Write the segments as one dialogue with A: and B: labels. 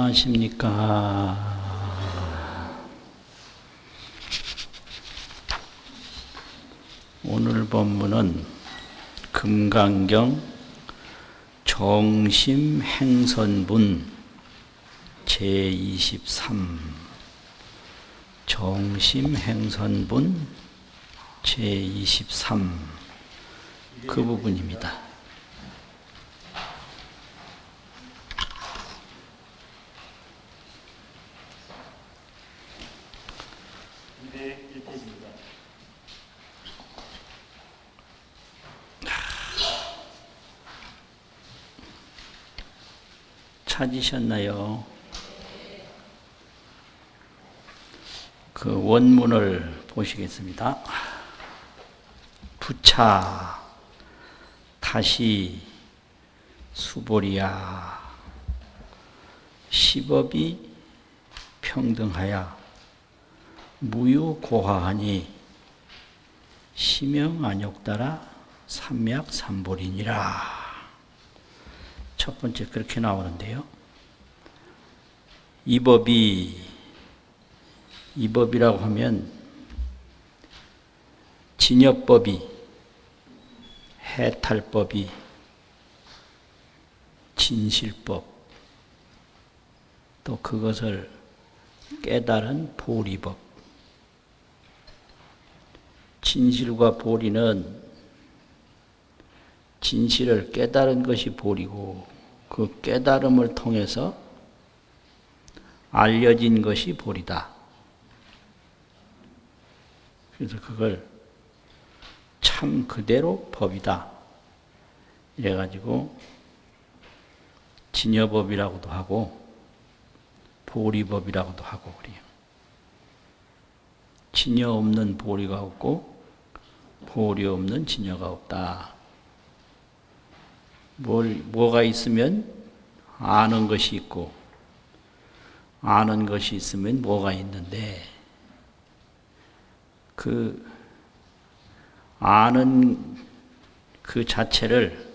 A: 안녕하십니까. 오늘 본문은 금강경 정심행선분 제23 정심행선분 제23 그 부분입니다. 찾으셨나요? 그 원문을 보시겠습니다. 부차 다시 수보리야 시법이 평등하야 무유고하하니 심영안욕따라 삼맥삼보리니라. 첫 번째 그렇게 나오는데요. 이 법이라고 하면 진여법이, 해탈법이, 진실법, 또 그것을 깨달은 보리법. 진실과 보리는 진실을 깨달은 것이 보리고 그 깨달음을 통해서 알려진 것이 보리다. 그래서 그걸 참 그대로 법이다. 이래가지고 진여법이라고도 하고 보리법이라고도 하고 그래요. 진여 없는 보리가 없고 보리 없는 진여가 없다. 뭐가 있으면 아는 것이 있고 아는 것이 있으면 뭐가 있는데 그 아는 그 자체를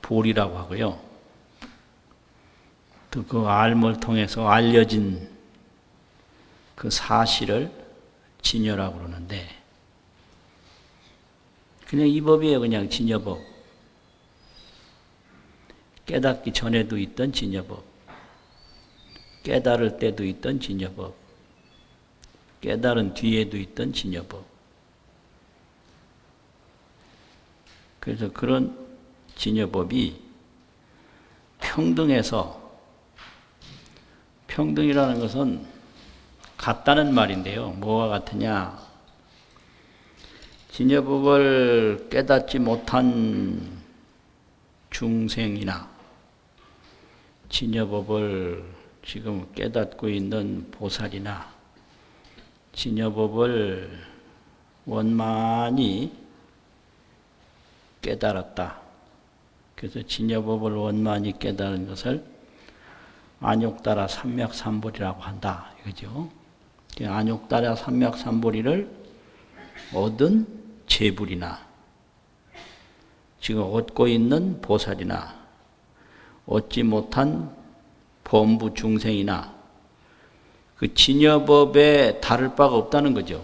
A: 보리라고 하고요. 또 그 알을 통해서 알려진 그 사실을 진여라고 그러는데 그냥 이 법이에요. 그냥 진여법. 깨닫기 전에도 있던 진여법, 깨달을 때도 있던 진여법, 깨달은 뒤에도 있던 진여법. 그래서 그런 진여법이 평등해서, 평등이라는 것은 같다는 말인데요. 뭐가 같으냐? 진여법을 깨닫지 못한 중생이나 진여법을 지금 깨닫고 있는 보살이나 진여법을 원만히 깨달았다. 그래서 진여법을 원만히 깨달은 것을 안욕따라 삼맥삼보리라고 한다. 이거죠. 안욕따라 삼맥삼보리를 얻은 재불이나 지금 얻고 있는 보살이나 얻지 못한 범부 중생이나 그 진여법에 다를 바가 없다는 거죠.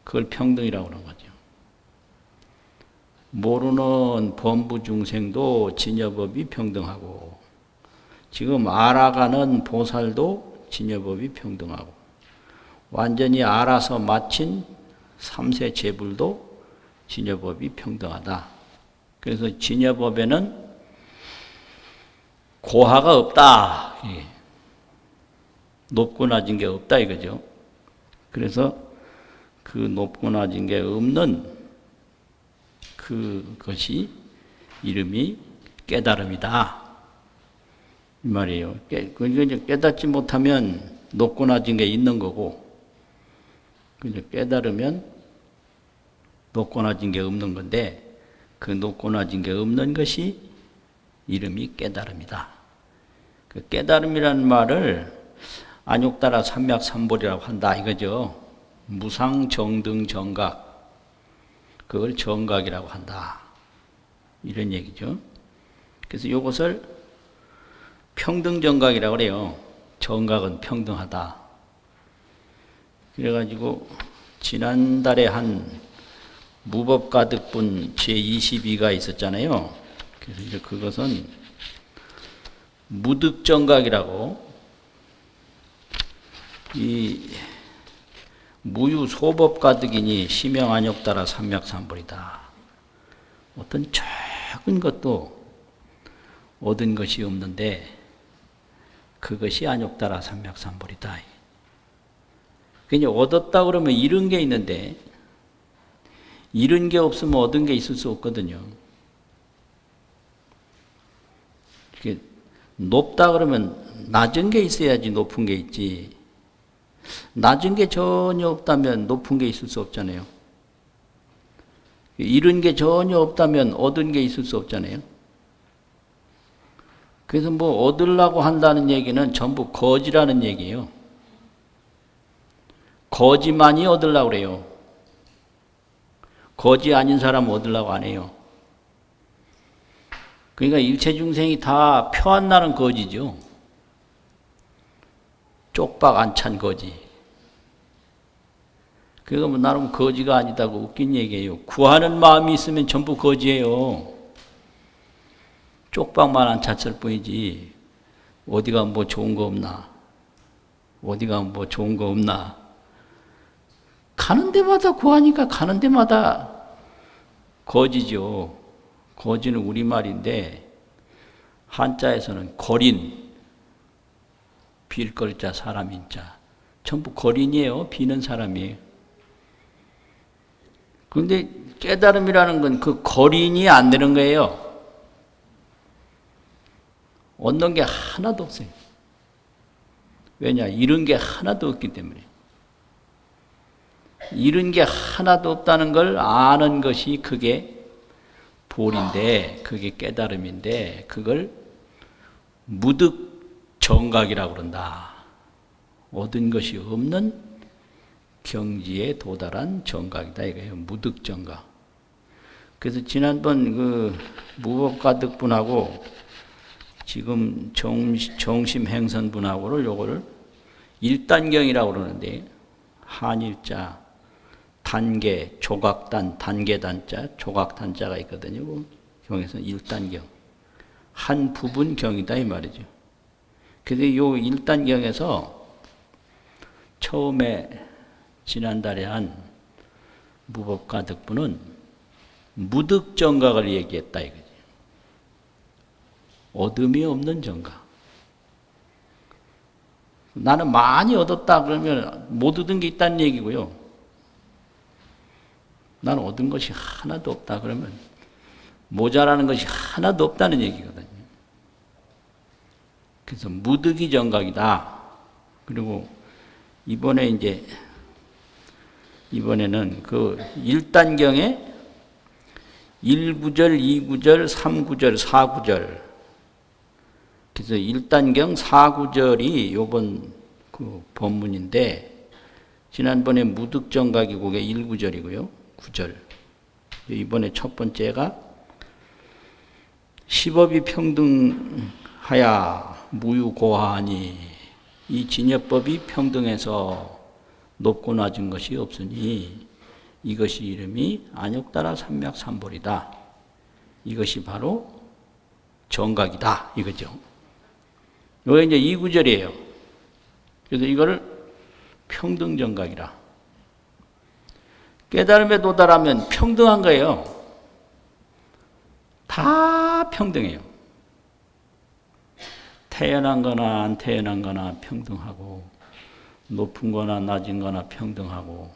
A: 그걸 평등이라고 하는 거죠. 모르는 범부 중생도 진여법이 평등하고 지금 알아가는 보살도 진여법이 평등하고 완전히 알아서 마친 삼세 재불도 진여법이 평등하다. 그래서 진여법에는 고하가 없다. 높고 낮은 게 없다 이거죠. 그래서 그 높고 낮은 게 없는 그것이 이름이 깨달음이다. 이 말이에요. 깨닫지 못하면 높고 낮은 게 있는 거고 깨달으면 높고 낮은 게 없는 건데 그 높고 낮은 게 없는 것이 이름이 깨달음이다. 그 깨달음이라는 말을 안욕따라 삼맥삼보리라고 한다 이거죠. 무상정등정각 그걸 정각이라고 한다. 이런 얘기죠. 그래서 이것을 평등정각이라고 그래요. 정각은 평등하다. 그래가지고 지난달에 한 무법가득분 제22가 있었잖아요. 그래서 이제 그것은 무득정각이라고, 이 무유소법가득이니 심형안욕 따라 삼맥삼벌이다. 어떤 작은 것도 얻은 것이 없는데 그것이 안욕 따라 삼맥삼벌이다. 그냥 얻었다 그러면 잃은 게 있는데 잃은 게 없으면 얻은 게 있을 수 없거든요. 높다 그러면 낮은 게 있어야지 높은 게 있지. 낮은 게 전혀 없다면 높은 게 있을 수 없잖아요. 잃은 게 전혀 없다면 얻은 게 있을 수 없잖아요. 그래서 뭐 얻으려고 한다는 얘기는 전부 거지라는 얘기예요. 거지만이 얻으려고 그래요. 거지 아닌 사람은 얻으려고 안 해요. 그러니까 일체 중생이 다 표 안 나는 거지죠. 쪽박 안 찬 거지. 그거 뭐 나름 거지가 아니다고 웃긴 얘기예요. 구하는 마음이 있으면 전부 거지예요. 쪽박만 안 찼을 뿐이지. 어디가 뭐 좋은 거 없나? 어디가 뭐 좋은 거 없나? 가는 데마다 구하니까 가는 데마다 거지죠. 거지는 우리말인데 한자에서는 거린, 빌걸자 사람인자, 전부 거린이에요. 비는 사람이에요. 그런데 깨달음이라는 건 그 거린이 안 되는 거예요. 얻는 게 하나도 없어요. 왜냐? 잃은 게 하나도 없기 때문에. 잃은 게 하나도 없다는 걸 아는 것이 그게 볼인데, 그게 깨달음인데, 그걸 무득정각이라고 그런다. 얻은 것이 없는 경지에 도달한 정각이다 이거예요. 무득정각. 그래서 지난번 그 무법가득분하고 지금 정심행선분하고를 요거를 일단경이라고 그러는데, 한일자, 단계, 조각단, 단계단자, 조각단자가 있거든요. 경에서는 일단경. 한 부분 경이다 이 말이죠. 그래서 요 일단경에서 처음에 지난달에 한 무법가득분은 무득정각을 얘기했다 이거지. 얻음이 없는 정각. 나는 많이 얻었다 그러면 못 얻은 게 있다는 얘기고요. 나는 얻은 것이 하나도 없다 그러면 모자라는 것이 하나도 없다는 얘기거든요. 그래서 무득이 정각이다. 그리고 이번에는 그 1단경에 1구절, 2구절, 3구절, 4구절. 그래서 1단경 4구절이 요번 그 법문인데, 지난번에 무득정각이 그게 1구절이고요. 9절. 이번에 첫 번째가 시법이 평등하야 무유고하니, 이 진여법이 평등해서 높고 낮은 것이 없으니 이것이 이름이 안욕 따라 삼맥삼벌이다. 이것이 바로 정각이다 이거죠. 이게 이제 2구절이에요. 그래서 이거를 평등정각이라. 깨달음에 도달하면 평등한 거예요. 다 평등해요. 태어난 거나 안 태어난 거나 평등하고, 높은 거나 낮은 거나 평등하고,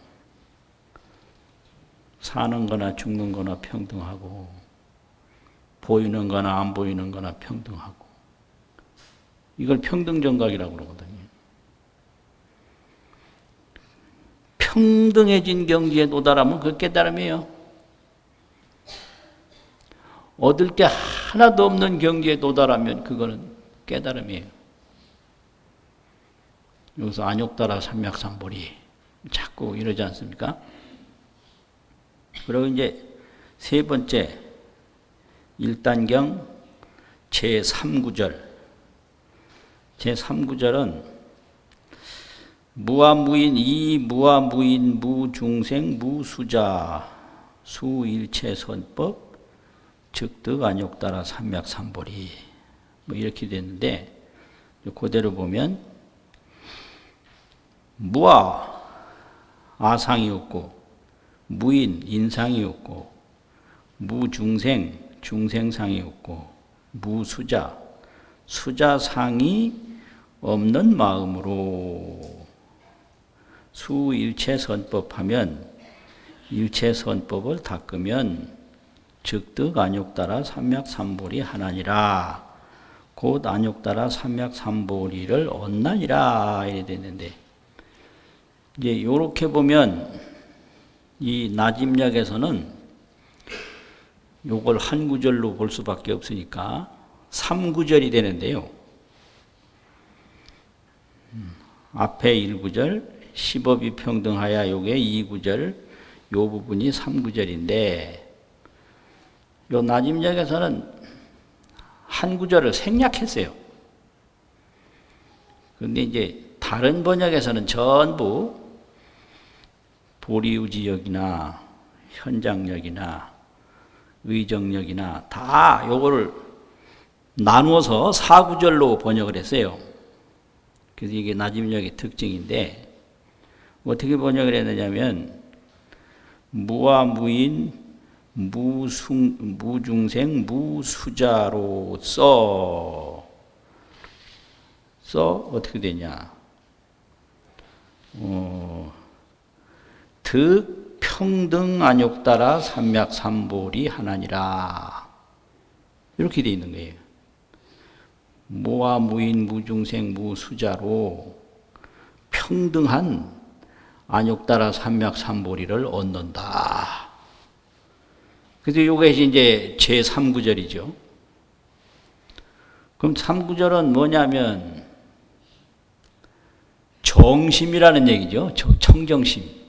A: 사는 거나 죽는 거나 평등하고, 보이는 거나 안 보이는 거나 평등하고. 이걸 평등정각이라고 그러거든요. 평등해진 경지에 도달하면 그 깨달음이에요. 얻을 게 하나도 없는 경지에 도달하면 그거는 깨달음이에요. 여기서 안욕 따라 삼맥삼벌이 자꾸 이러지 않습니까? 그리고 이제 세 번째 1단경 제3구절 제3구절은 무아무인 이무아무인 무중생 무수자 수일체선법 즉득안욕따라 삼맥삼보리 뭐 이렇게 됐는데 그대로 보면 무아 아상이 없고 무인 인상이 없고 무중생 중생상이 없고 무수자 수자상이 없는 마음으로 수일체선법하면 일체선법을 닦으면 즉득안욕따라 삼맥삼보리 하나니라 곧 안욕따라 삼맥삼보리를 얻나니라 이래 됐는데 이제 이렇게 보면 이 나집력에서는 요걸 한 구절로 볼 수밖에 없으니까 3구절이 되는데요. 앞에 1구절 시법이 평등하야 요게 2구절 요 부분이 3구절인데 요 나집력에서는 한 구절을 생략했어요. 그런데 이제 다른 번역에서는 전부 보리우지역이나 현장역이나 의정역이나 다 요거를 나누어서 4구절로 번역을 했어요. 그래서 이게 나집력의 특징인데 어떻게 번역을 했느냐면 무아무인 무중생 무수자로 써 어떻게 되냐 득평등안욕따라 삼맥삼보리 하나니라 이렇게 되어 있는 거예요. 무아무인 무중생 무수자로 평등한 안욕따라 삼맥삼보리를 얻는다. 그래서 이것이 이제 제3구절이죠. 그럼 3구절은 뭐냐면 정심이라는 얘기죠. 청정심.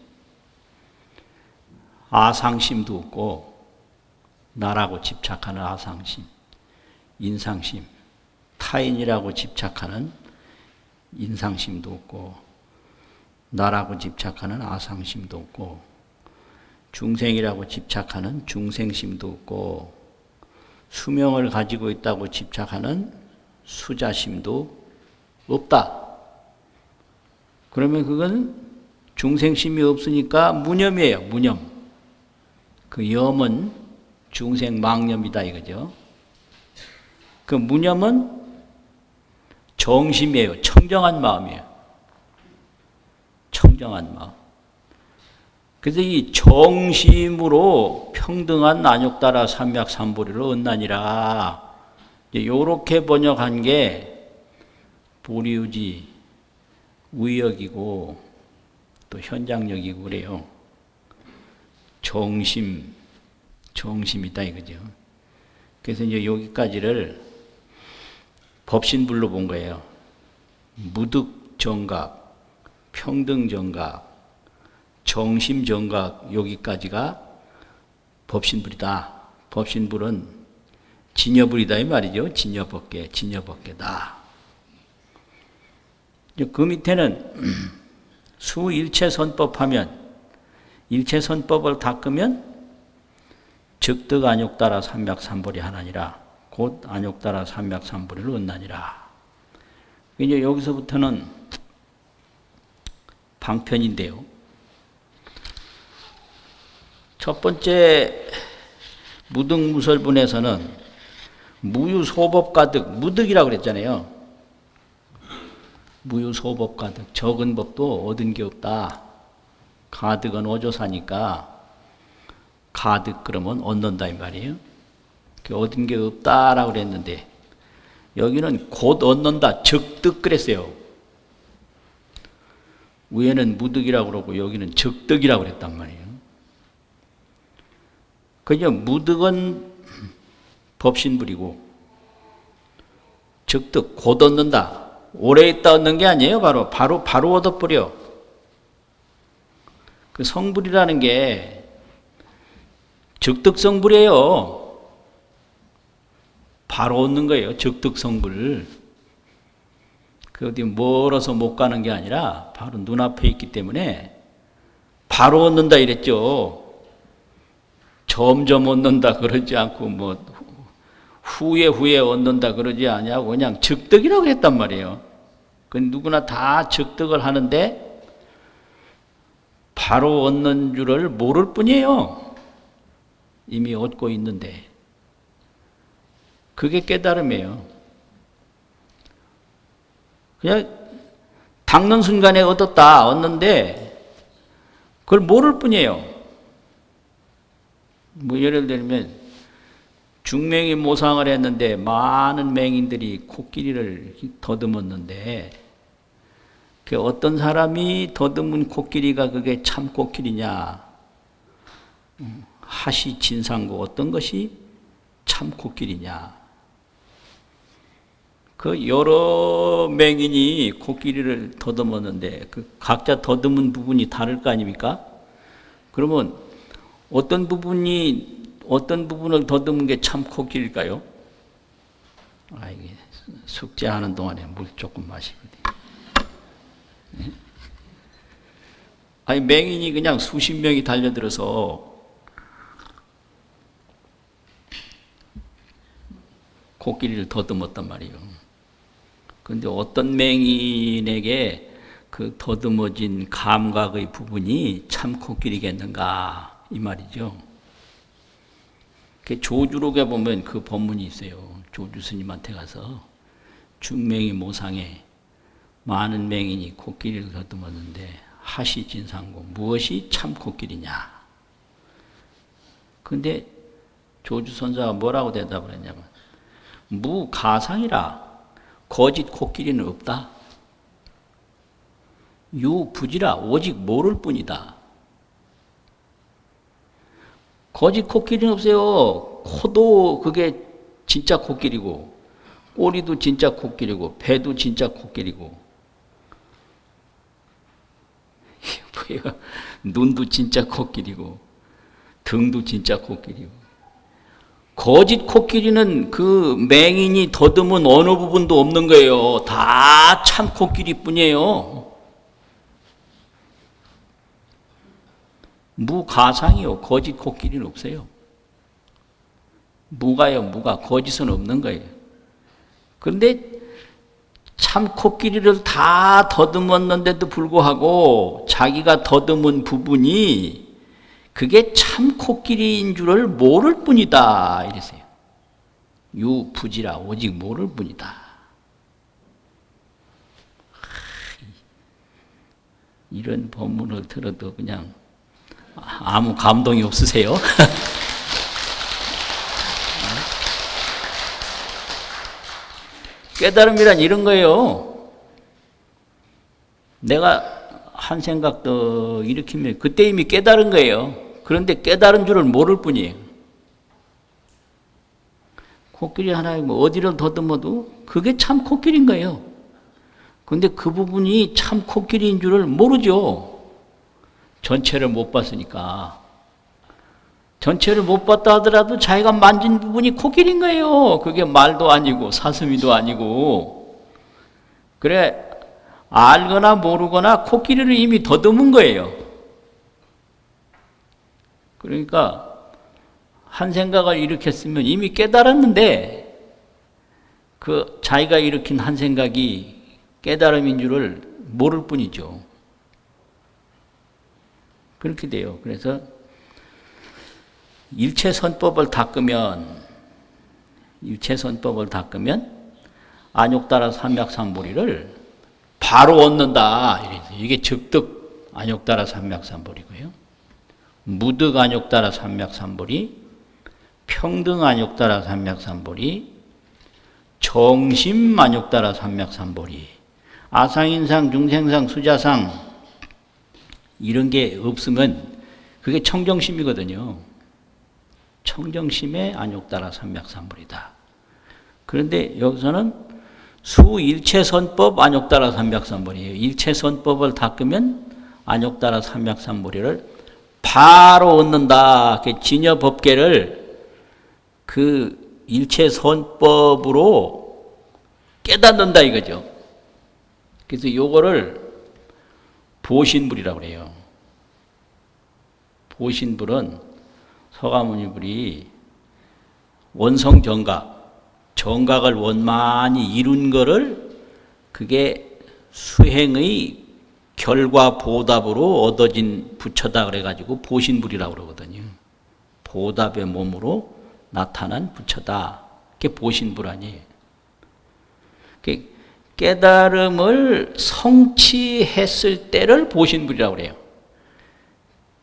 A: 아상심도 없고 나라고 집착하는 아상심, 인상심, 타인이라고 집착하는 인상심도 없고 나라고 집착하는 아상심도 없고 중생이라고 집착하는 중생심도 없고 수명을 가지고 있다고 집착하는 수자심도 없다. 그러면 그건 중생심이 없으니까 무념이에요. 무념. 그 염은 중생 망념이다 이거죠. 그 무념은 정심이에요. 청정한 마음이에요. 청정한 마음. 그래서 이 정심으로 평등한 안욕따라 삼맥삼보리를 얻나니라. 요렇게 번역한 게 보리우지 의역이고 또 현장역이고 그래요. 정심이다 이거죠. 그래서 이제 여기까지를 법신불로 본 거예요. 무득정각, 평등정각, 정심정각 여기까지가 법신불이다. 법신불은 진여불이다 이 말이죠. 진여법계다. 그 밑에는 수일체선법하면 일체선법을 닦으면 즉득안욕따라 삼맥삼보리 하나니라. 곧 안욕따라 삼맥삼보리를 얻나니라. 이제 여기서부터는 방편인데요. 첫 번째 무득무설분에서는 무유소법가득, 무득이라고 그랬잖아요. 무유소법가득, 적은 법도 얻은 게 없다. 가득은 어조사니까 가득 그러면 얻는다 이 말이에요. 얻은 게 없다라고 그랬는데 여기는 곧 얻는다, 적득 그랬어요. 위에는 무득이라고 그러고 여기는 적득이라고 그랬단 말이에요. 그냥 무득은 법신불이고 적득 곧 얻는다. 오래 있다 얻는 게 아니에요. 바로 얻어버려. 그 성불이라는 게 적득성불이에요. 바로 얻는 거예요. 적득성불. 그 어디 멀어서 못 가는 게 아니라 바로 눈앞에 있기 때문에 바로 얻는다 이랬죠. 점점 얻는다 그러지 않고 뭐 후에 얻는다 그러지 않냐고 그냥 즉득이라고 했단 말이에요. 그 누구나 다 즉득을 하는데 바로 얻는 줄을 모를 뿐이에요. 이미 얻고 있는데. 그게 깨달음이에요. 그냥 닦는 순간에 얻었는데 그걸 모를 뿐이에요. 뭐 예를 들면 중맹이 모상을 했는데 많은 맹인들이 코끼리를 더듬었는데 그 어떤 사람이 더듬은 코끼리가 그게 참 코끼리냐? 하시 진상고 어떤 것이 참 코끼리냐? 그 여러 맹인이 코끼리를 더듬었는데 그 각자 더듬은 부분이 다를 거 아닙니까? 그러면 어떤 부분을 더듬은 게 참 코끼리일까요? 이게 숙제하는 동안에 물 조금 마시거든요. 맹인이 그냥 수십 명이 달려들어서 코끼리를 더듬었단 말이에요. 그런데 어떤 맹인에게 그 더듬어진 감각의 부분이 참 코끼리겠는가 이 말이죠. 조주록에 보면 그 법문이 있어요. 조주 스님한테 가서 중맹이 모상에 많은 맹인이 코끼리를 더듬었는데 하시 진상고 무엇이 참 코끼리냐. 근데 조주 선사가 뭐라고 대답을 했냐면 무가상이라 거짓 코끼리는 없다. 유부지라 오직 모를 뿐이다. 거짓 코끼리는 없어요. 코도 그게 진짜 코끼리고 꼬리도 진짜 코끼리고 배도 진짜 코끼리고 눈도 진짜 코끼리고 등도 진짜 코끼리고 거짓 코끼리는 그 맹인이 더듬은 어느 부분도 없는 거예요. 다 참 코끼리뿐이에요. 무가상이요. 거짓 코끼리는 없어요. 무가요. 무가. 거짓은 없는 거예요. 그런데 참 코끼리를 다 더듬었는데도 불구하고 자기가 더듬은 부분이 그게 참 코끼리인 줄을 모를 뿐이다 이랬어요. 유부지라 오직 모를 뿐이다. 이런 법문을 들어도 그냥 아무 감동이 없으세요? 깨달음이란 이런 거예요. 내가 한 생각 더 일으키면 그때 이미 깨달은 거예요. 그런데 깨달은 줄을 모를 뿐이에요. 코끼리 하나에 뭐 어디를 더듬어도 그게 참 코끼리인 거예요. 그런데 그 부분이 참 코끼리인 줄을 모르죠. 전체를 못 봤으니까. 전체를 못 봤다 하더라도 자기가 만진 부분이 코끼리인 거예요. 그게 말도 아니고 사슴이도 아니고. 그래 알거나 모르거나 코끼리를 이미 더듬은 거예요. 그러니까 한 생각을 일으켰으면 이미 깨달았는데 그 자기가 일으킨 한 생각이 깨달음인 줄을 모를 뿐이죠. 그렇게 돼요. 그래서 일체선법을 닦으면 안욕따라 삼맥삼보리를 바로 얻는다. 이게 즉득 안욕따라 삼맥삼보리고요. 무득 안욕따라 삼맥삼보리, 평등 안욕따라 삼맥삼보리, 정심 안욕따라 삼맥삼보리, 아상인상, 중생상, 수자상 이런 게 없으면 그게 청정심이거든요. 청정심의 안욕따라 삼맥삼보리다. 그런데 여기서는 수일체선법 안욕따라 삼맥삼보리예요. 일체선법을 닦으면 안욕따라 삼맥삼보리를 바로 얻는다. 진여법계를 그 일체선법으로 깨닫는다 이거죠. 그래서 요거를 보신불이라고 그래요. 보신불은 서가모니불이 원성정각, 정각을 원만히 이룬 거를 그게 수행의 결과 보답으로 얻어진 부처다 그래가지고 보신불이라고 그러거든요. 보답의 몸으로 나타난 부처다. 그게 보신불 아니에요. 깨달음을 성취했을 때를 보신불이라고 그래요.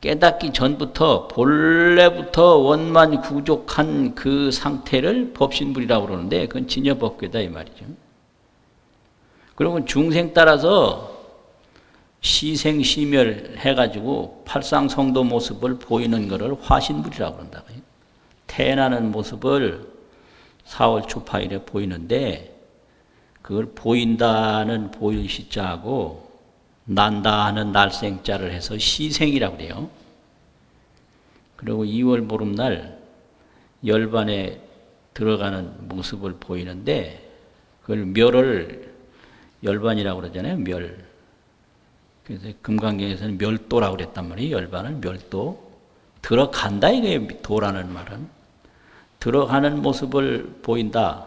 A: 깨닫기 전부터 본래부터 원만 구족한 그 상태를 법신불이라고 그러는데 그건 진여법궤다 이 말이죠. 그러면 중생 따라서 시생시멸 해가지고 팔상성도 모습을 보이는 것을 화신불이라고 그런다고요. 태어나는 모습을 4월 초파일에 보이는데 그걸 보인다는 보일 시자하고 난다 하는 날생자를 해서 시생이라고 그래요. 그리고 2월 보름날 열반에 들어가는 모습을 보이는데 그걸 멸을 열반이라고 그러잖아요. 멸. 그래서 금강경에서는 멸도라고 그랬단 말이에요. 열반을 멸도. 들어간다 이거예요. 도라는 말은. 들어가는 모습을 보인다.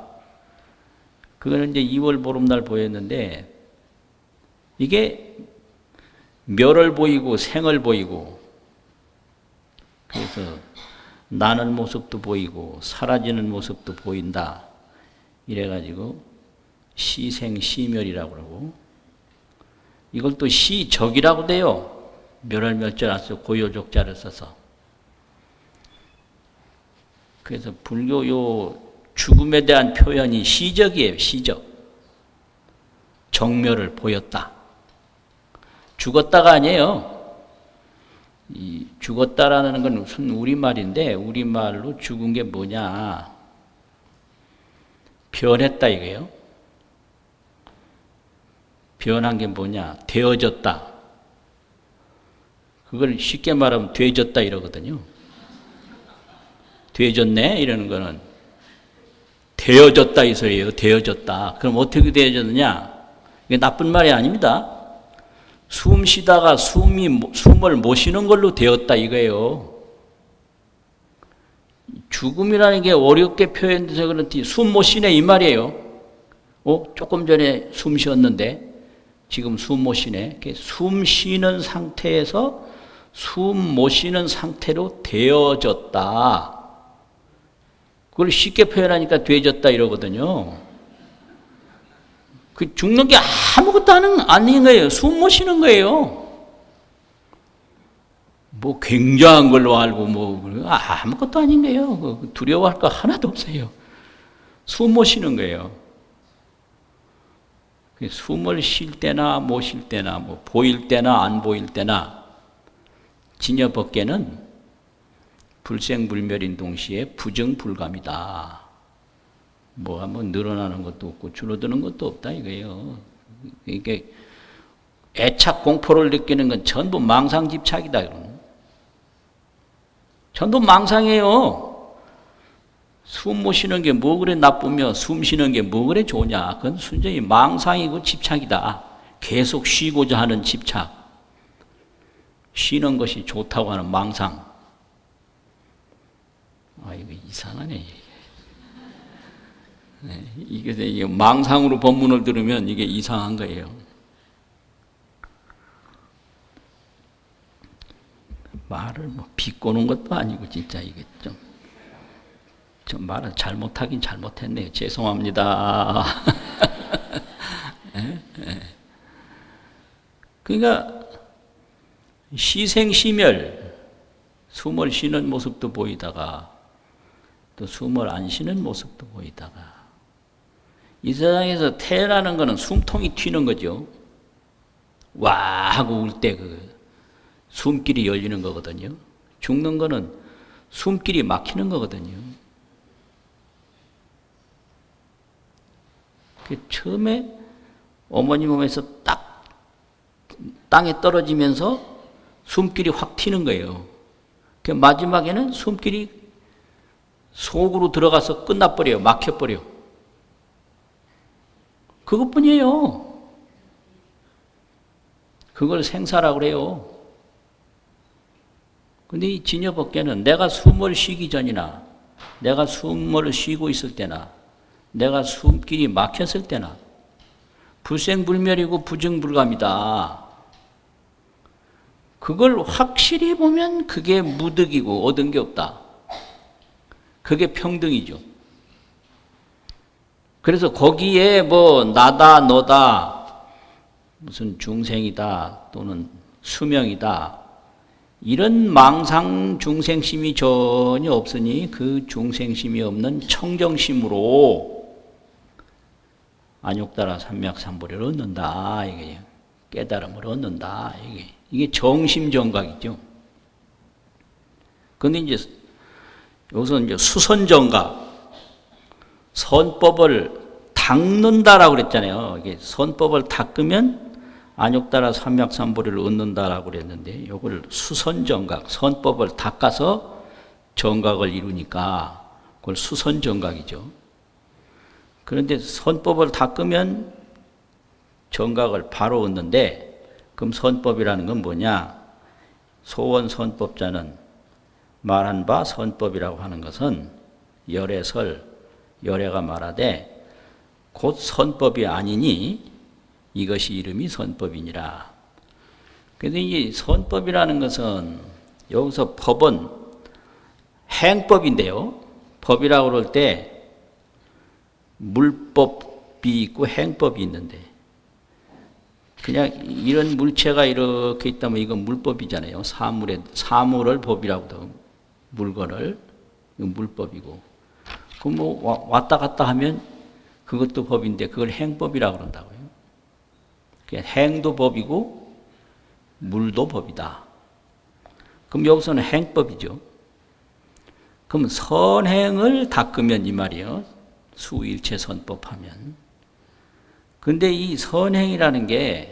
A: 그거는 이제 2월 보름날 보였는데 이게 멸을 보이고 생을 보이고 그래서 나는 모습도 보이고 사라지는 모습도 보인다. 이래가지고 시생시멸이라고 그러고 이걸 또 시적이라고 돼요. 멸할멸자를 써 고요족자를 써서. 그래서 불교 요 죽음에 대한 표현이 시적이에요. 시적. 정멸을 보였다. 죽었다가 아니에요. 이 죽었다라는 건 무슨 우리말인데 우리말로 죽은 게 뭐냐. 변했다 이거예요. 변한 게 뭐냐. 되어졌다. 그걸 쉽게 말하면 되졌다 이러거든요. 되졌네 이러는 거는 되어졌다 이 소리예요. 되어졌다. 그럼 어떻게 되어졌느냐? 이게 나쁜 말이 아닙니다. 숨 쉬다가 숨을 못 쉬는 걸로 되었다 이거예요. 죽음이라는 게 어렵게 표현돼서 그런지 숨 못 쉬네 이 말이에요. 조금 전에 숨 쉬었는데 지금 숨 못 쉬네. 숨 쉬는 상태에서 숨 못 쉬는 상태로 되어졌다. 그걸 쉽게 표현하니까 되어졌다 이러거든요. 그 죽는 게 아무것도 아닌 거예요. 숨 못 쉬는 거예요. 뭐 굉장한 걸로 알고 뭐 아무것도 아닌 거예요. 두려워할 거 하나도 없어요. 숨 못 쉬는 거예요. 숨을 쉴 때나 못 쉴 때나 뭐 보일 때나 안 보일 때나 진여법계는 불생불멸인 동시에 부정불감이다. 뭐가 뭐 늘어나는 것도 없고 줄어드는 것도 없다 이거예요. 이게 애착 공포를 느끼는 건 전부 망상집착이다. 전부 망상이에요. 숨 못 쉬는 게 뭐 그래 나쁘며 숨 쉬는 게 뭐 그래 좋냐. 그건 순전히 망상이고 집착이다. 계속 쉬고자 하는 집착. 쉬는 것이 좋다고 하는 망상. 이거 이상하네. 네, 이게 망상으로 법문을 들으면 이게 이상한 거예요. 말을 뭐 비꼬는 것도 아니고 진짜 이게 좀 말을 잘못하긴 잘못했네요. 죄송합니다. 네? 네. 그러니까 시생시멸 숨을 쉬는 모습도 보이다가 또 숨을 안 쉬는 모습도 보이다가 이 세상에서 태어나는 거는 숨통이 튀는 거죠. 와 하고 울 때 그 숨길이 열리는 거거든요. 죽는 거는 숨길이 막히는 거거든요. 처음에 어머니 몸에서 딱 땅에 떨어지면서 숨길이 확 튀는 거예요. 마지막에는 숨길이 속으로 들어가서 끝나버려요. 막혀버려. 그것뿐이에요. 그걸 생사라고 그래요. 근데 이 진여법계는 내가 숨을 쉬기 전이나, 내가 숨을 쉬고 있을 때나, 내가 숨길이 막혔을 때나, 불생불멸이고 부증불감이다. 그걸 확실히 보면 그게 무득이고 얻은 게 없다. 그게 평등이죠. 그래서 거기에 뭐 나다 너다 무슨 중생이다 또는 수명이다 이런 망상 중생심이 전혀 없으니 그 중생심이 없는 청정심으로 안욕따라 삼맥삼보리를 얻는다. 이게 깨달음을 얻는다. 이게 정심정각이죠. 그런데 이제 여기서 이제 수선정각, 선법을 닦는다라고 그랬잖아요. 이게 선법을 닦으면 안욕따라 삼맥삼보리를 얻는다라고 그랬는데, 이걸 수선정각, 선법을 닦아서 정각을 이루니까 그걸 수선정각이죠. 그런데 선법을 닦으면 정각을 바로 얻는데, 그럼 선법이라는 건 뭐냐? 소원 선법자는 말한 바 선법이라고 하는 것은 열애설, 열애가 말하되 곧 선법이 아니니 이것이 이름이 선법이니라. 그래서 이 선법이라는 것은 여기서 법은 행법인데요. 법이라고 그럴 때 물법이 있고 행법이 있는데, 그냥 이런 물체가 이렇게 있다면 이건 물법이잖아요. 사물을 법이라고 해도 물건을, 이건 물법이고. 그럼 뭐 왔다 갔다 하면 그것도 법인데 그걸 행법이라고 그런다고요. 행도 법이고 물도 법이다. 그럼 여기서는 행법이죠. 그럼 선행을 닦으면 이 말이에요. 수일체 선법하면. 근데 이 선행이라는 게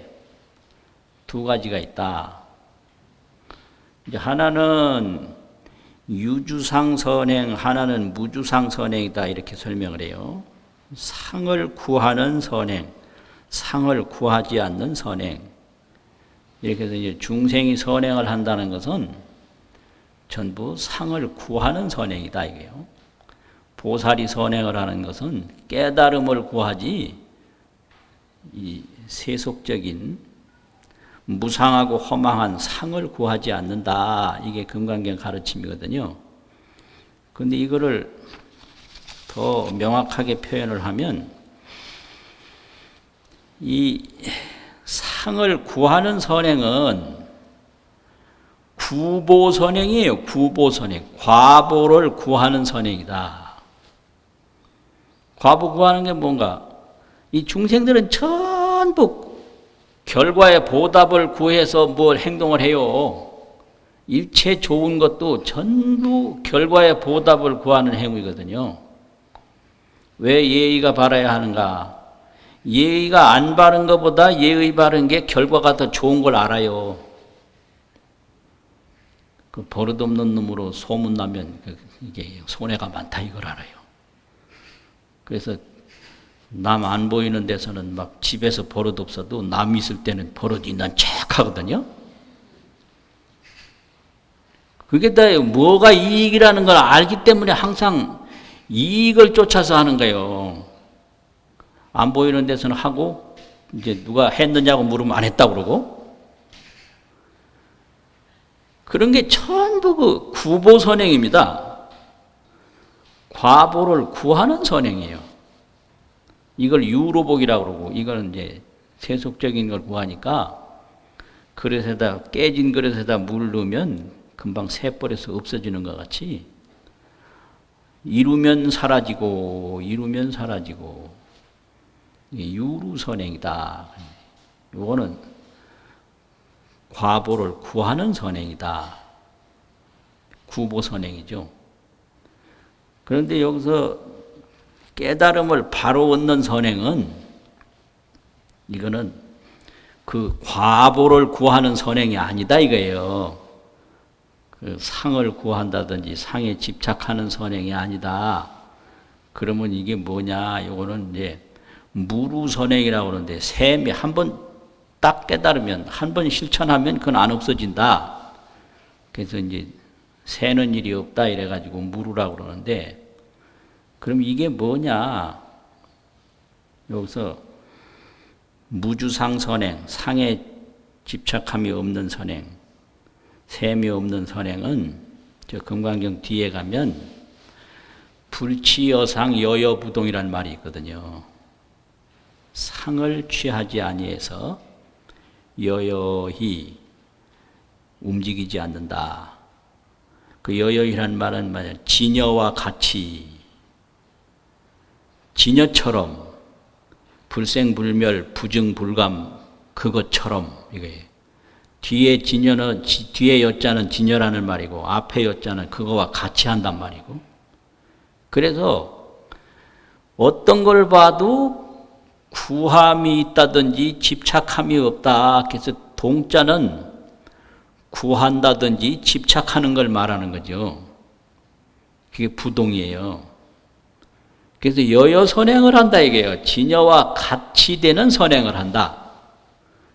A: 두 가지가 있다. 이제 하나는 유주상 선행, 하나는 무주상 선행이다. 이렇게 설명을 해요. 상을 구하는 선행, 상을 구하지 않는 선행. 이렇게 해서 이제 중생이 선행을 한다는 것은 전부 상을 구하는 선행이다. 이게요. 보살이 선행을 하는 것은 깨달음을 구하지, 이 세속적인 무상하고 허망한 상을 구하지 않는다. 이게 금강경 가르침이거든요. 그런데 이거를 더 명확하게 표현을 하면 이 상을 구하는 선행은 구보선행이에요. 구보선행. 과보를 구하는 선행이다. 과보 구하는 게 뭔가? 이 중생들은 전부 결과의 보답을 구해서 뭘 행동을 해요. 일체 좋은 것도 전부 결과의 보답을 구하는 행위거든요. 왜 예의가 바라야 하는가? 예의가 안 바른 것보다 예의 바른 게 결과가 더 좋은 걸 알아요. 그 버릇없는 놈으로 소문나면 이게 손해가 많다 이걸 알아요. 그래서 남 안 보이는 데서는 막 집에서 버릇 없어도 남 있을 때는 버릇 있는 척 하거든요. 그게 다 뭐가 이익이라는 걸 알기 때문에 항상 이익을 쫓아서 하는 거예요. 안 보이는 데서는 하고, 이제 누가 했느냐고 물으면 안 했다고 그러고. 그런 게 전부 그 구보선행입니다. 과보를 구하는 선행이에요. 이걸 유로복이라고 그러고, 이거는 이제 세속적인 걸 구하니까 그릇에다, 깨진 그릇에다 물 넣으면 금방 새버려서 없어지는 것 같이 이루면 사라지고 이루면 사라지고 이게 유루선행이다. 이거는 과보를 구하는 선행이다. 구보선행이죠. 그런데 여기서 깨달음을 바로 얻는 선행은, 이거는 그 과보를 구하는 선행이 아니다 이거예요. 그 상을 구한다든지 상에 집착하는 선행이 아니다. 그러면 이게 뭐냐? 이거는 이제 무루선행이라고 그러는데, 셈이 한번 딱 깨달으면, 한 번 실천하면 그건 안 없어진다. 그래서 이제 새는 일이 없다 이래가지고 물으라고 그러는데, 그럼 이게 뭐냐? 여기서 무주상 선행, 상에 집착함이 없는 선행, 셈이 없는 선행은 저 금강경 뒤에 가면 불치여상 여여부동이라는 말이 있거든요. 상을 취하지 아니해서 여여히 움직이지 않는다. 그 여여히라는 말은 뭐냐? 진여와 같이, 진여처럼 불생불멸 부증불감 그것처럼 이거예요. 뒤에 진여는 뒤에 여자는 진여라는 말이고 앞에 여자는 그거와 같이 한단 말이고. 그래서 어떤 걸 봐도 구함이 있다든지 집착함이 없다. 그래서 동자는 구한다든지 집착하는 걸 말하는 거죠. 그게 부동이에요. 그래서 여여 선행을 한다 이게요. 진여와 같이 되는 선행을 한다.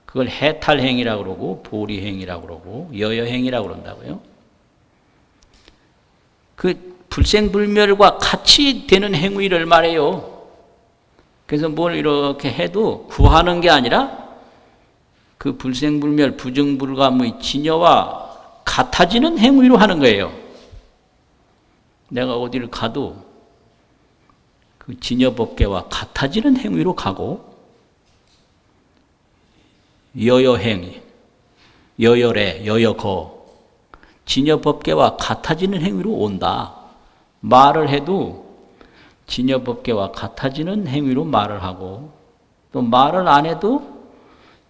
A: 그걸 해탈행이라고 그러고 보리행이라고 그러고 여여행이라고 그런다고요. 그 불생불멸과 같이 되는 행위를 말해요. 그래서 뭘 이렇게 해도 구하는 게 아니라 그 불생불멸 부증불감의 진여와 같아지는 행위로 하는 거예요. 내가 어디를 가도 그 진여법계와 같아지는 행위로 가고, 여여행, 여여래, 여여거, 진여법계와 같아지는 행위로 온다. 말을 해도 진여법계와 같아지는 행위로 말을 하고, 또 말을 안 해도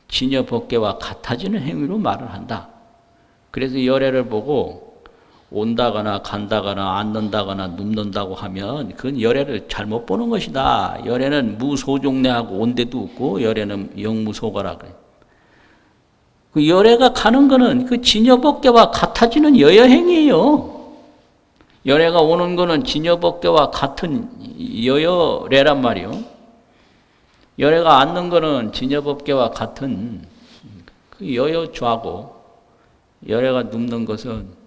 A: 진여법계와 같아지는 행위로 말을 한다. 그래서 열애를 보고 온다거나 간다거나 앉는다거나 눕는다고 하면 그건 열애를 잘못 보는 것이다. 열애는 무소종례하고 온 데도 없고 열애는 영무소거라 그래. 그 열애가 가는 거는 그 진여법계와 같아지는 여여행이에요. 열애가 오는 거는 진여법계와 같은 여여래란 말이요. 열애가 앉는 거는 진여법계와 같은 그 여여좌고, 열애가 눕는 것은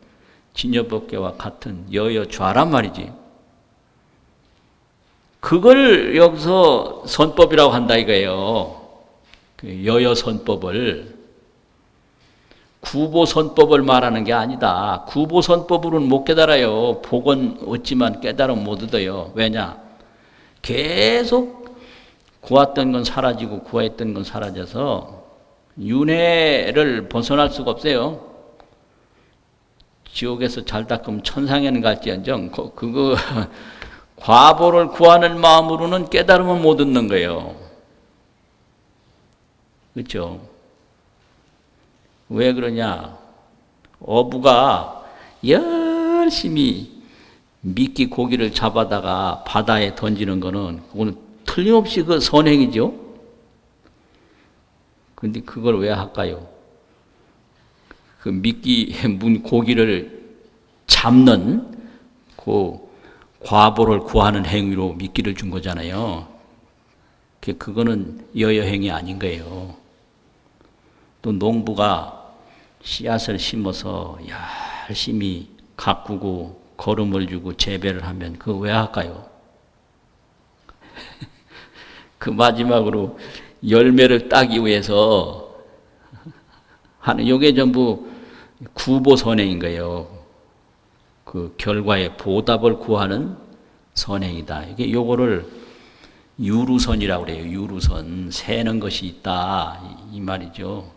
A: 진여법계와 같은 여여좌란 말이지. 그걸 여기서 선법이라고 한다 이거예요. 그 여여선법을. 구보선법을 말하는 게 아니다. 구보선법으로는 못 깨달아요. 복은 얻지만 깨달음 못 얻어요. 왜냐? 계속 구했던 건 사라지고 구했던 건 사라져서 윤회를 벗어날 수가 없어요. 지옥에서 잘 닦으면 천상에는 갈지언정 그거 과보를 구하는 마음으로는 깨달음을 못 얻는 거예요. 그렇죠? 왜 그러냐? 어부가 열심히 미끼 고기를 잡아다가 바다에 던지는 거는 그거는 틀림없이 그 선행이죠. 근데 그걸 왜 할까요? 그 미끼 문 고기를 잡는 그 과보를 구하는 행위로 미끼를 준 거잖아요. 그거는 여여행이 아닌 거예요. 또 농부가 씨앗을 심어서 열심히 가꾸고 거름을 주고 재배를 하면 그거 왜 할까요? 그 마지막으로 열매를 따기 위해서 하는, 요게 전부 구보선행인 거예요. 그 결과의 보답을 구하는 선행이다. 이게 요거를 유루선이라고 그래요. 유루선. 세는 것이 있다. 이 말이죠.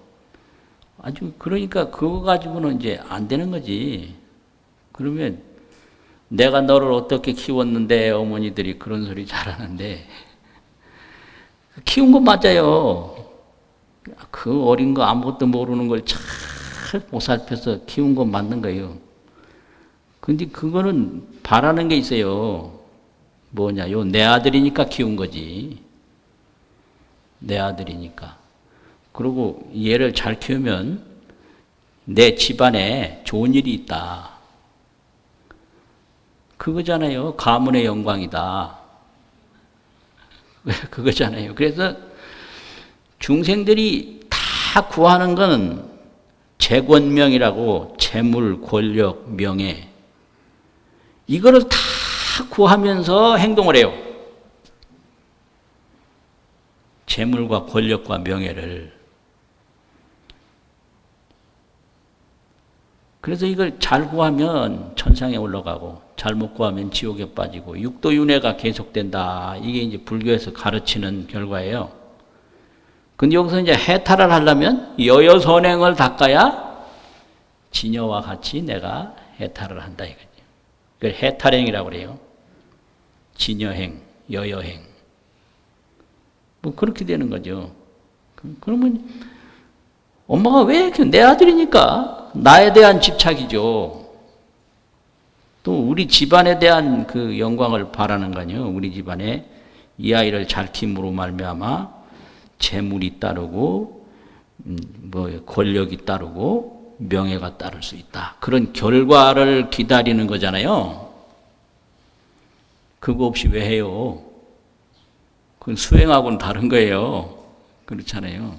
A: 아주, 그러니까 그거 가지고는 이제 안 되는 거지. 그러면 내가 너를 어떻게 키웠는데 어머니들이 그런 소리 잘하는데, 키운 건 맞아요. 그 어린 거 아무것도 모르는 걸 잘 보살펴서 키운 건 맞는 거예요. 근데 그거는 바라는 게 있어요. 뭐냐, 요 내 아들이니까 키운 거지. 내 아들이니까. 그리고 얘를 잘 키우면 내 집안에 좋은 일이 있다. 그거잖아요. 가문의 영광이다. 그거잖아요. 그래서 중생들이 다 구하는 건 재권명이라고 재물, 권력, 명예 이거를 다 구하면서 행동을 해요. 재물과 권력과 명예를. 그래서 이걸 잘 구하면 천상에 올라가고 잘못 구하면 지옥에 빠지고 육도윤회가 계속된다. 이게 이제 불교에서 가르치는 결과예요. 근데 여기서 이제 해탈을 하려면 여여선행을 닦아야 진여와 같이 내가 해탈을 한다 이거죠. 그걸 해탈행이라고 그래요. 진여행, 여여행. 뭐 그렇게 되는 거죠. 그러면 엄마가 왜 이렇게 내 아들이니까 나에 대한 집착이죠. 또 우리 집안에 대한 그 영광을 바라는 거아니에요. 우리 집안에 이 아이를 잘 키움으로 말미암아 재물이 따르고 뭐 권력이 따르고 명예가 따를 수 있다. 그런 결과를 기다리는 거잖아요. 그거 없이 왜 해요? 그건 수행하고는 다른 거예요. 그렇잖아요.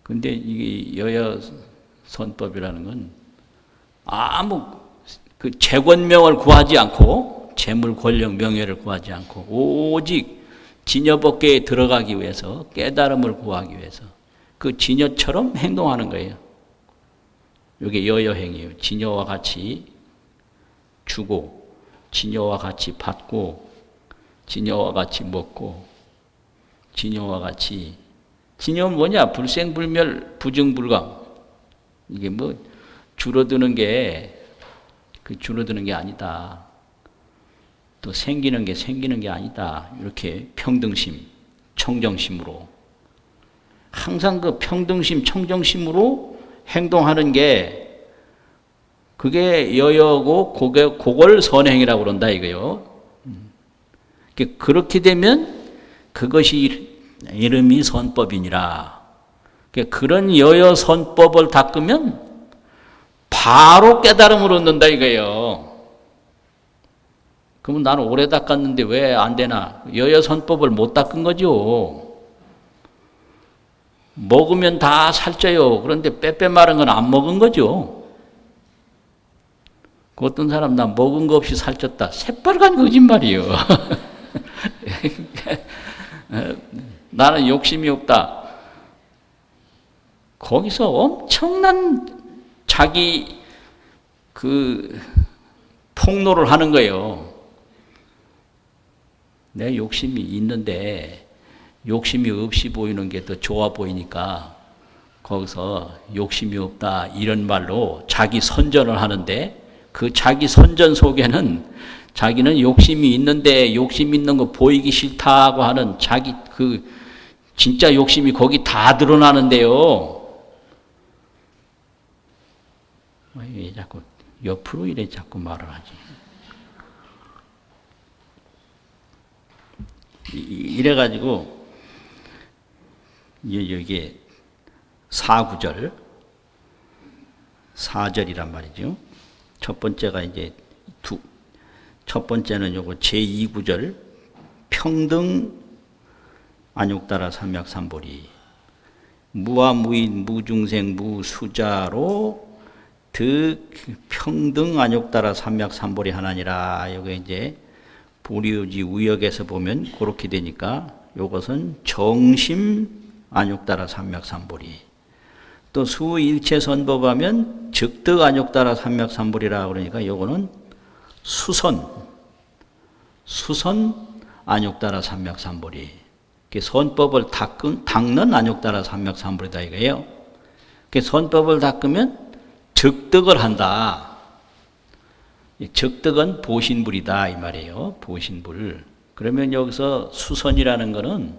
A: 근데 이게 여여선법이라는 건 아무 그 재권명을 구하지 않고 재물, 권력, 명예를 구하지 않고 오직 진여법계에 들어가기 위해서 깨달음을 구하기 위해서 그 진여처럼 행동하는 거예요. 이게 여여행이에요. 진여와 같이 주고 진여와 같이 받고 진여와 같이 먹고 진여와 같이 진여는 뭐냐? 불생불멸 부증불감. 이게 뭐 줄어드는 게 줄어드는 게 아니다. 또 생기는 게 생기는 게 아니다. 이렇게 평등심, 청정심으로 항상 그 평등심, 청정심으로 행동하는 게 그게 여여고 그걸 선행이라고 그런다 이거요. 그렇게 되면 그것이 이름이 선법이니라. 그런 여여 선법을 닦으면 바로 깨달음을 얻는다 이거예요. 그러면 나는 오래 닦았는데 왜 안 되나? 여여 선법을 못 닦은 거죠. 먹으면 다 살쪄요. 그런데 빼빼 마른 건 안 먹은 거죠. 그 어떤 사람 나 먹은 거 없이 살쪘다. 새빨간 거짓말이에요. 나는 욕심이 없다. 거기서 엄청난 자기 그 폭로를 하는 거예요. 내 욕심이 있는데 욕심이 없이 보이는 게 더 좋아 보이니까 거기서 욕심이 없다 이런 말로 자기 선전을 하는데 그 자기 선전 속에는 자기는 욕심이 있는데 욕심 있는 거 보이기 싫다고 하는 자기 그 진짜 욕심이 거기 다 드러나는데요. 왜 자꾸 옆으로 이래 자꾸 말을 하지? 이래가지고 이게 4구절, 4절이란 말이죠. 첫 번째가 이제 첫 번째는 요거 제2구절 평등 안욕따라 삼약삼보리 무아무인 무중생 무수자로 득 평등 안욕따라 삼약삼보리 하나니라. 요게 이제 보리유지 우역에서 보면 그렇게 되니까 요것은 정심 안욕따라 삼약삼보리. 또 수일체선법하면 즉득 안욕따라 삼약삼보리라 그러니까 요거는 수선 안욕따라 삼약삼보리. 선법을 닦는 안욕따라 삼약삼보리다 이거예요. 선법을 닦으면 즉득을 한다. 즉득은 보신불이다 이 말이에요. 보신불. 그러면 여기서 수선이라는 것은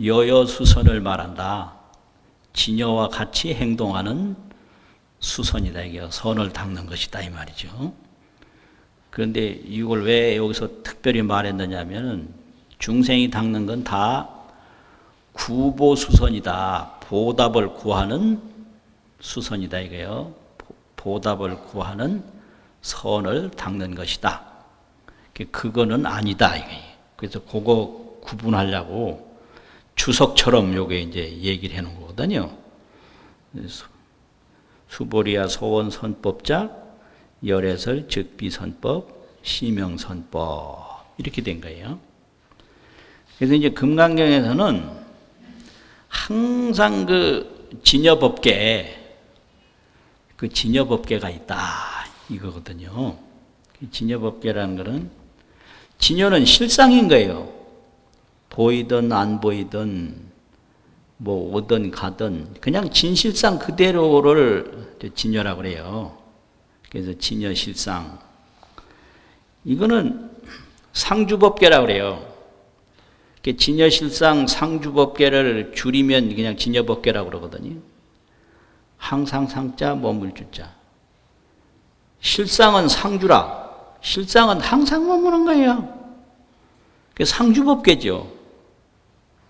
A: 여여수선을 말한다. 진여와 같이 행동하는 수선이다. 이게 선을 닦는 것이다 이 말이죠. 그런데 이걸 왜 여기서 특별히 말했느냐면 중생이 닦는 건 다 구보수선이다. 보답을 구하는 수선이다 이거예요. 보답을 구하는 선을 닦는 것이다. 그거는 아니다 이거예요. 그래서 그거 구분하려고 주석처럼 요게 이제 얘기를 해놓은 거거든요. 수보리야 소원 선법자, 열애설 즉비선법, 시명선법 이렇게 된 거예요. 그래서 이제 금강경에서는 항상 그 진여법계, 그 진여법계가 있다 이거거든요. 진여법계라는 것은 진여는 실상인 거예요. 보이든 안 보이든 뭐 오든 가든 그냥 진실상 그대로를 진여라고 그래요. 그래서 진여실상. 이거는 상주법계라고 그래요. 진여실상 상주법계를 줄이면 그냥 진여법계라고 그러거든요. 항상 상자 머물 주자. 실상은 상주라. 실상은 항상 머무는 거예요. 그게 상주법계죠.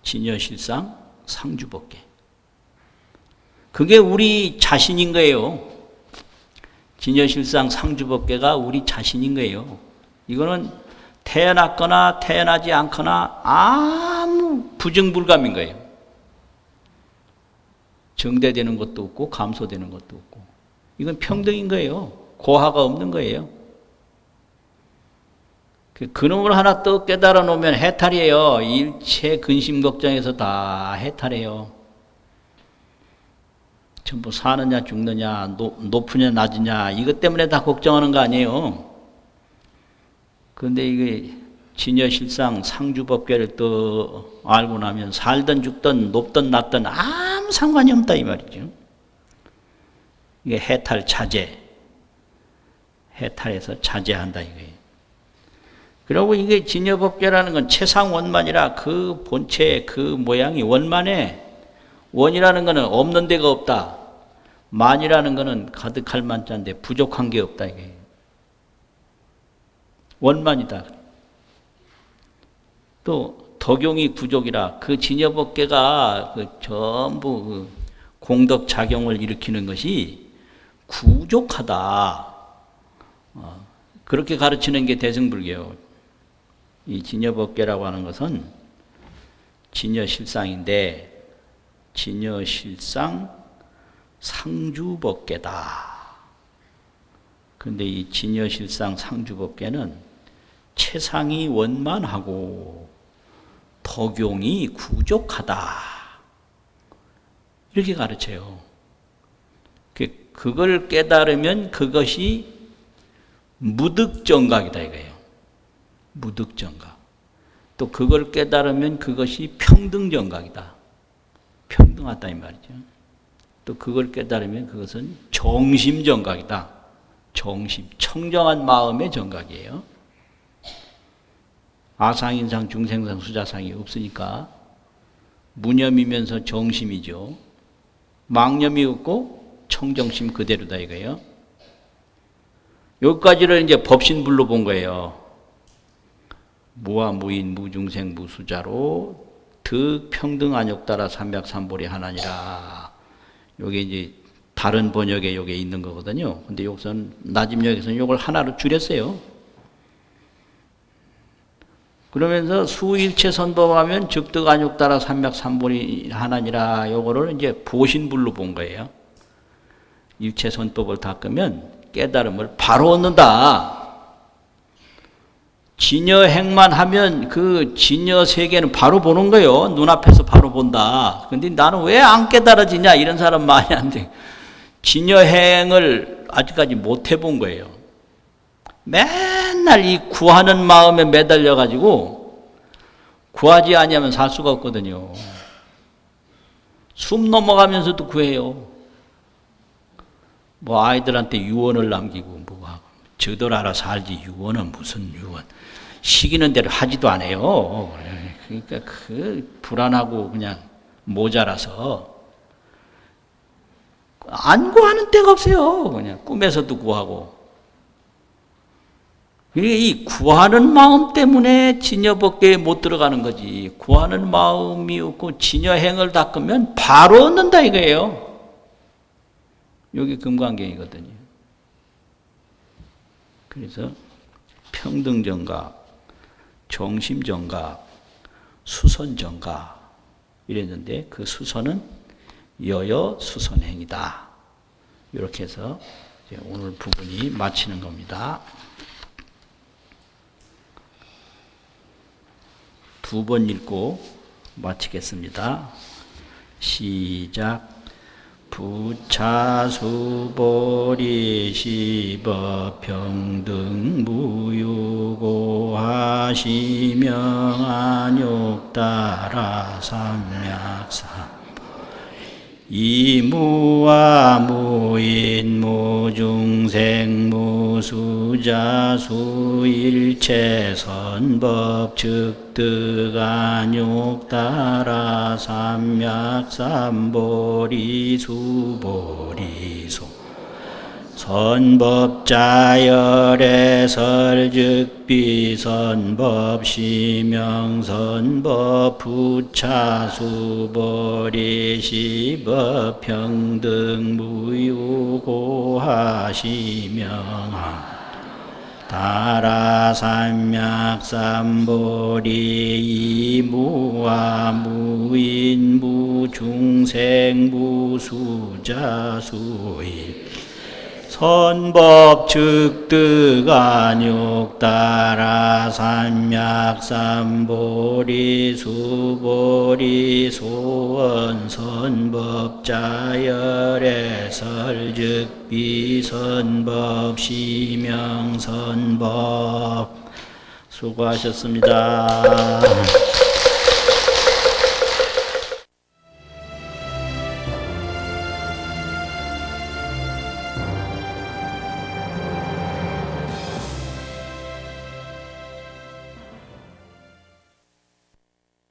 A: 진여실상 상주법계. 그게 우리 자신인 거예요. 진여실상 상주법계가 우리 자신인 거예요. 이거는 태어났거나 태어나지 않거나 아무 부정불감인 거예요. 정대되는 것도 없고 감소되는 것도 없고. 이건 평등인 거예요. 고하가 없는 거예요. 그놈을 하나 또 깨달아 놓으면 해탈이에요. 일체 근심 걱정에서 다 해탈해요. 전부 사느냐 죽느냐 높으냐 낮으냐 이것 때문에 다 걱정하는 거 아니에요. 그런데 이게 진여실상 상주법계를 또 알고 나면 살든 죽든 높든 낮든 아무 상관이 없다 이 말이죠. 이게 해탈 자제, 해탈해서 자제한다 이거예요. 그리고 이게 진여법계라는 건 최상원만이라 그 본체 그 모양이 원만해. 원이라는 것은 없는 데가 없다. 만이라는 것은 가득할 만자인데 부족한 게 없다 이게. 원만이다. 또 덕용이 구족이라 그 진여법계가 그 전부 그 공덕 작용을 일으키는 것이 구족하다. 그렇게 가르치는 게 대승불교예요. 이 진여법계라고 하는 것은 진여실상인데 진여실상 상주법계다. 그런데 이 진여실상 상주법계는 최상이 원만하고 덕용이 구족하다. 이렇게 가르쳐요. 그걸 깨달으면 그것이 무득정각이다 이거예요. 무득정각. 또 그걸 깨달으면 그것이 평등정각이다. 평등하다 이 말이죠. 또 그걸 깨달으면 그것은 정심정각이다. 정심, 청정한 마음의 정각이에요. 아상인상, 중생상, 수자상이 없으니까 무념이면서 정심이죠. 망념이 없고 청정심 그대로다 이거예요. 여기까지를 이제 법신불로 본 거예요. 무와 무인 무중생 무수자로 득평등 안욕따라 삼백삼보리 하나니라. 요게 이제 다른 번역에 요게 있는 거거든요. 근데 여기서는 나집역에서는 요걸 하나로 줄였어요. 그러면서 수일체 선법하면 즉득 안욕따라 삼백삼보리 하나니라. 요거를 이제 보신불로 본 거예요. 일체 선법을 닦으면 깨달음을 바로 얻는다. 진여행만 하면 그 진여 세계는 바로 보는 거예요. 눈앞에서 바로 본다. 근데 나는 왜 안 깨달아지냐 이런 사람 많이 한데 진여행을 아직까지 못 해본 거예요. 맨날 이 구하는 마음에 매달려 가지고 구하지 아니하면 살 수가 없거든요. 숨 넘어가면서도 구해요. 뭐 아이들한테 유언을 남기고 뭐 하고 저들 알아서 살지 유언은 무슨 유언. 시키는 대로 하지도 않아요. 그러니까 그 불안하고 그냥 모자라서 안 구하는 데가 없어요. 그냥 꿈에서도 구하고. 이 구하는 마음 때문에 진여법계에 못 들어가는 거지. 구하는 마음이 없고 진여행을 닦으면 바로 얻는다 이거예요. 여기 금강경이거든요. 그래서 평등정각, 정심정각, 수선정각 이랬는데 그 수선은 여여 수선행이다. 이렇게 해서 오늘 부분이 마치는 겁니다. 두 번 읽고 마치겠습니다. 시작. 부차수보리 시법 평등 무유고 하시명 안욕 따라 삼약삼 이무와 무인 무중생 무수자 수일체 선법 즉득 안욕 따라 삼약삼보리 수보리소 선법자열의 설즉비 선법 시명 선법 부차수보리 시법 평등 무유고 하시명하 따라 삼약삼보리 이무와 무인 무중생 무수자 수일 선법 즉득 안욕 따라 삼약삼보리 수보리 소원 선법자열의 설즉비 선법 시명 선법 수고하셨습니다.